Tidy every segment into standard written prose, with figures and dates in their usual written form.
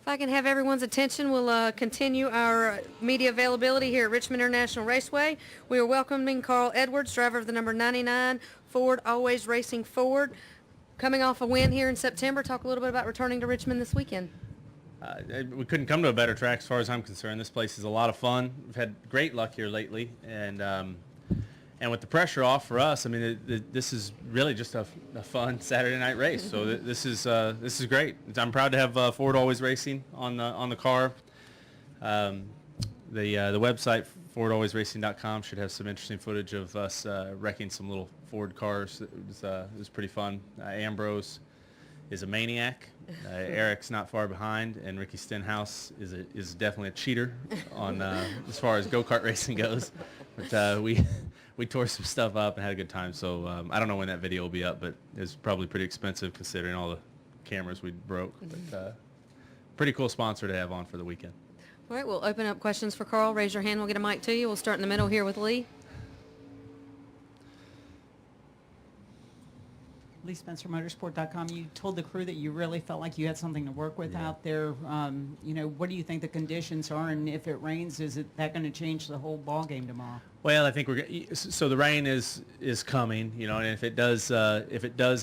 If I can have everyone's attention, we'll continue our media availability here at Richmond International Raceway. We are welcoming Carl Edwards, driver of the number 99 Ford Always Racing Ford, coming off a win here in September. Talk a little bit about returning to Richmond this weekend. We couldn't come to a better track as far as I'm concerned. This place is a lot of fun. We've had great luck here lately, and with the pressure off for us, I mean, this is really just a fun Saturday night race. So this is great. I'm proud to have Ford Always Racing on the car. The website FordAlwaysRacing.com should have some interesting footage of us wrecking some little Ford cars. It was pretty fun. Ambrose is a maniac. Eric's not far behind, and Ricky Stenhouse is definitely a cheater on as far as go-kart racing goes. But we tore some stuff up and had a good time. So I don't know when that video will be up, but it's probably pretty expensive considering all the cameras we broke. But pretty cool sponsor to have on for the weekend. All right, we'll open up questions for Carl. Raise your hand. We'll get a mic to you. We'll start in the middle here with Lee. Lee Spencer, Motorsport.com. You told the crew that you really felt like you had something to work with out there. What do you think the conditions are, and if it rains, is that going to change the whole ball game tomorrow? Well, I think so the rain is coming, and if it does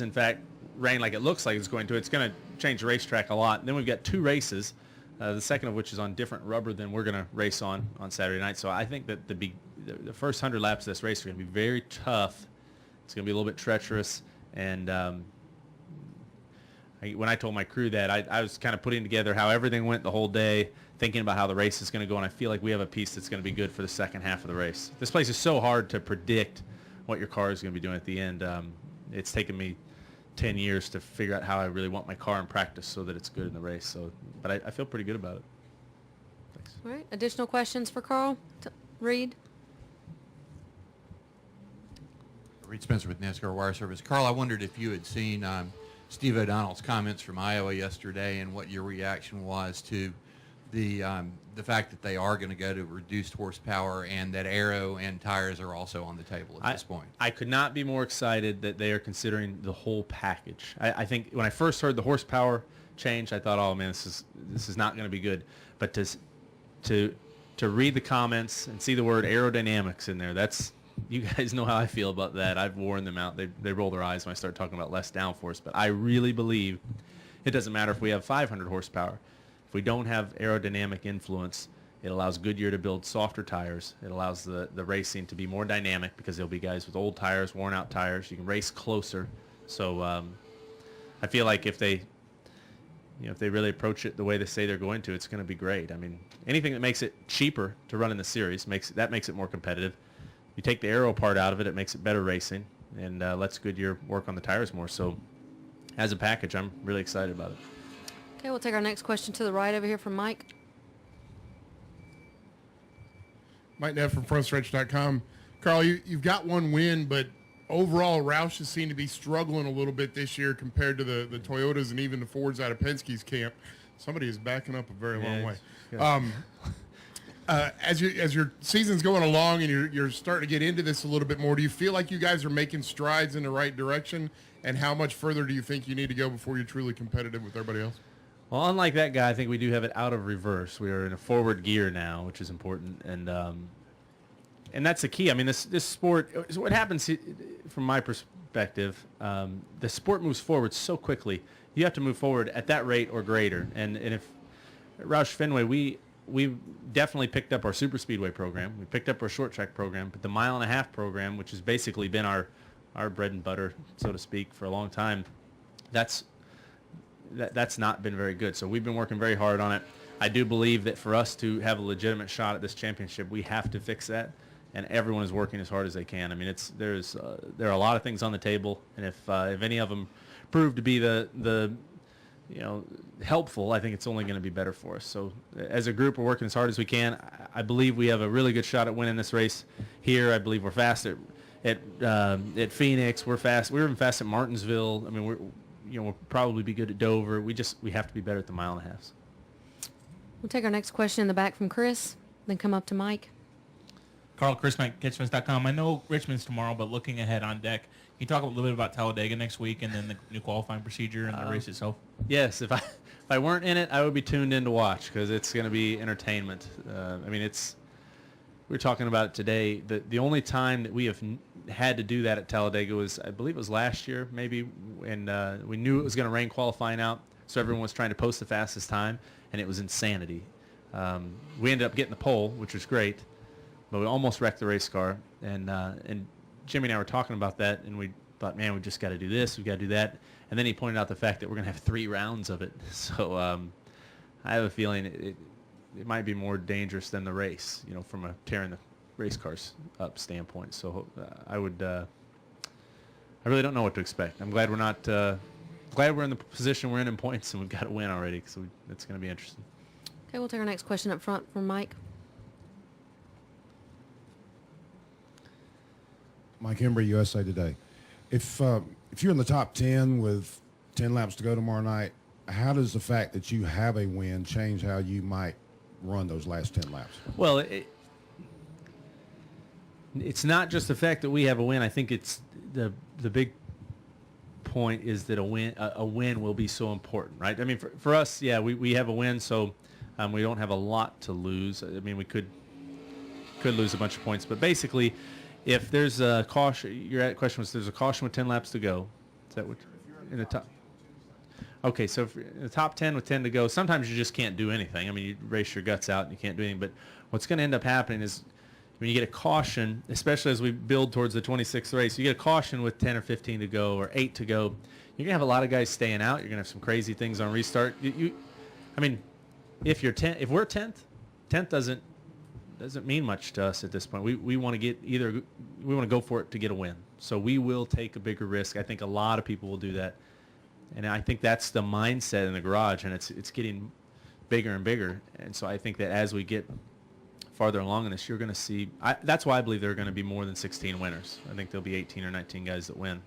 in fact rain like it looks like it's going to change the racetrack a lot. And then we've got two races, the second of which is on different rubber than we're going to race on Saturday night. So I think that the first 100 laps of this race are going to be very tough. It's going to be a little bit treacherous. And when I told my crew that, I was kind of putting together how everything went the whole day, thinking about how the race is going to go, and I feel like we have a piece that's going to be good for the second half of the race. This place is so hard to predict what your car is going to be doing at the end. It's taken me 10 years to figure out how I really want my car in practice so that it's good in the race. But I feel pretty good about it. Thanks. All right, additional questions for Carl? Reed? Reed Spencer with NASCAR Wire Service. Carl, I wondered if you had seen Steve O'Donnell's comments from Iowa yesterday and what your reaction was to the fact that they are going to go to reduced horsepower and that aero and tires are also on the table at this point. I could not be more excited that they are considering the whole package. I think when I first heard the horsepower change, I thought, oh man, this is not going to be good. But to read the comments and see the word aerodynamics in there, you guys know how I feel about that. I've worn them out. They roll their eyes when I start talking about less downforce. But I really believe it doesn't matter if we have 500 horsepower. If we don't have aerodynamic influence, it allows Goodyear to build softer tires. It allows the racing to be more dynamic because there'll be guys with old tires, worn out tires. You can race closer. So I feel like if they really approach it the way they say they're going to, it's going to be great. I mean, anything that makes it cheaper to run in the series makes it more competitive. You take the aero part out of it, it makes it better racing and lets Goodyear work on the tires more. So as a package, I'm really excited about it. Okay, we'll take our next question to the right over here from Mike. Mike Neff from FrontStretch.com. Carl, you've got one win, but overall Roush seem to be struggling a little bit this year compared to the Toyotas and even the Fords out of Penske's camp. Somebody is backing up a very long way. Yeah. As your season's going along and you're starting to get into this a little bit more, do you feel like you guys are making strides in the right direction? And how much further do you think you need to go before you're truly competitive with everybody else? Well, unlike that guy, I think we do have it out of reverse. We are in a forward gear now, which is important, and that's the key. I mean, this sport. What happens from my perspective, the sport moves forward so quickly. You have to move forward at that rate or greater. And if at Roush Fenway, we definitely picked up our super speedway program. We picked up our short track program, but the mile-and-a-half program, which has basically been our bread and butter, so to speak, for a long time, that's not been very good. So we've been working very hard on it. I do believe that for us to have a legitimate shot at this championship, we have to fix that, and everyone is working as hard as they can. I mean, there are a lot of things on the table, and if any of them prove to be the helpful, I think it's only going to be better for us. So as a group, we're working as hard as we can. I believe we have a really good shot at winning this race here. I believe we're fast at Phoenix. We're fast. We were even fast at Martinsville. I mean, we'll probably be good at Dover. We have to be better at the mile-and-a-halves. We'll take our next question in the back from Chris, then come up to Mike. Carl, Chris, Kitchens.com. I know Richmond's tomorrow, but looking ahead on deck, can you talk a little bit about Talladega next week and then the new qualifying procedure and the race itself? Yes, if I weren't in it, I would be tuned in to watch because it's going to be entertainment. I mean, we were talking about it today. The only time that we have had to do that at Talladega was, I believe it was last year, maybe, and we knew it was going to rain qualifying out, so everyone was trying to post the fastest time, and it was insanity. We ended up getting the pole, which was great, but we almost wrecked the race car, and Jimmy and I were talking about that, and we thought, man, we just got to do this, we got to do that, and then he pointed out the fact that we're going to have 3 rounds of it, so I have a feeling it might be more dangerous than the race, from a tearing the race cars up standpoint. So I really don't know what to expect. I'm glad we're not, glad we're in the position we're in points and we've got to win already, because it's going to be interesting. Okay, we'll take our next question up front from Mike. Mike Embry, USA Today. If you're in the top 10 with 10 laps to go tomorrow night, how does the fact that you have a win change how you might run those last 10 laps? Well, it's not just the fact that we have a win. I think it's the big point is that a win will be so important, right? I mean, for us, yeah, we have a win, so we don't have a lot to lose. I mean, we could lose a bunch of points, but basically, if there's a caution, your question was there's a caution with 10 laps to go. Is that what in the top? Okay, so if you're in the top 10 with 10 to go, sometimes you just can't do anything. I mean, you race your guts out and you can't do anything. But what's going to end up happening is when you get a caution, especially as we build towards the 26th race, you get a caution with 10 or 15 to go or 8 to go. You're going to have a lot of guys staying out. You're going to have some crazy things on restart. I mean, if we're 10th doesn't mean much to us at this point. We want to go for it to get a win. So we will take a bigger risk. I think a lot of people will do that. And I think that's the mindset in the garage, and it's getting bigger and bigger. And so I think that as we get farther along in this, you're going to see that's why I believe there are going to be more than 16 winners. I think there'll be 18 or 19 guys that win,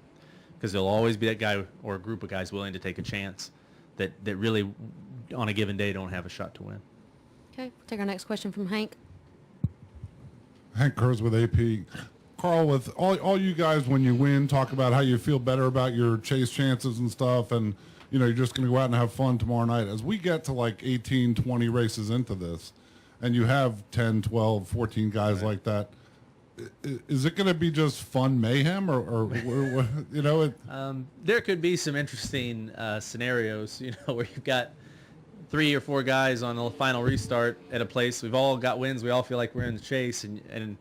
because there'll always be that guy or a group of guys willing to take a chance that really on a given day don't have a shot to win. Okay, we'll take our next question from Hank. Hank Kurz with AP. Carl, with all you guys, when you win, talk about how you feel better about your chase chances and stuff, and you're just going to go out and have fun tomorrow night. As we get to like 18, 20 races into this, and you have 10, 12, 14 guys like that, is it going to be just fun mayhem, or there could be some interesting scenarios, where you've got 3 or 4 guys on the final restart at a place. We've all got wins. We all feel like we're in the chase, and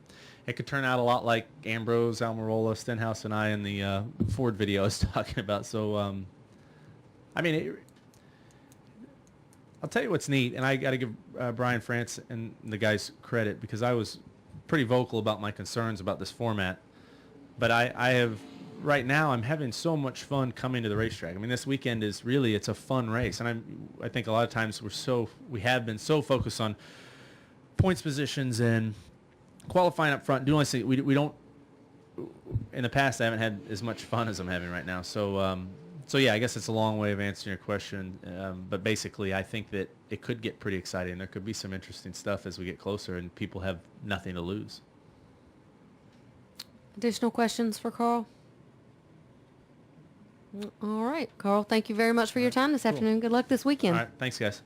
it could turn out a lot like Ambrose, Almirola, Stenhouse, and I in the Ford video I was talking about. So, I mean, I'll tell you what's neat, and I got to give Brian France and the guys credit, because I was pretty vocal about my concerns about this format. But I have, right now, I'm having so much fun coming to the racetrack. I mean, this weekend it's a fun race, and I think a lot of times we have been so focused on points positions and qualifying up front. We don't. In the past, I haven't had as much fun as I'm having right now. So yeah, I guess it's a long way of answering your question. But basically, I think that it could get pretty exciting. There could be some interesting stuff as we get closer, and people have nothing to lose. Additional questions for Carl? All right, Carl, thank you very much for your time this afternoon. Good luck this weekend. All right, thanks, guys.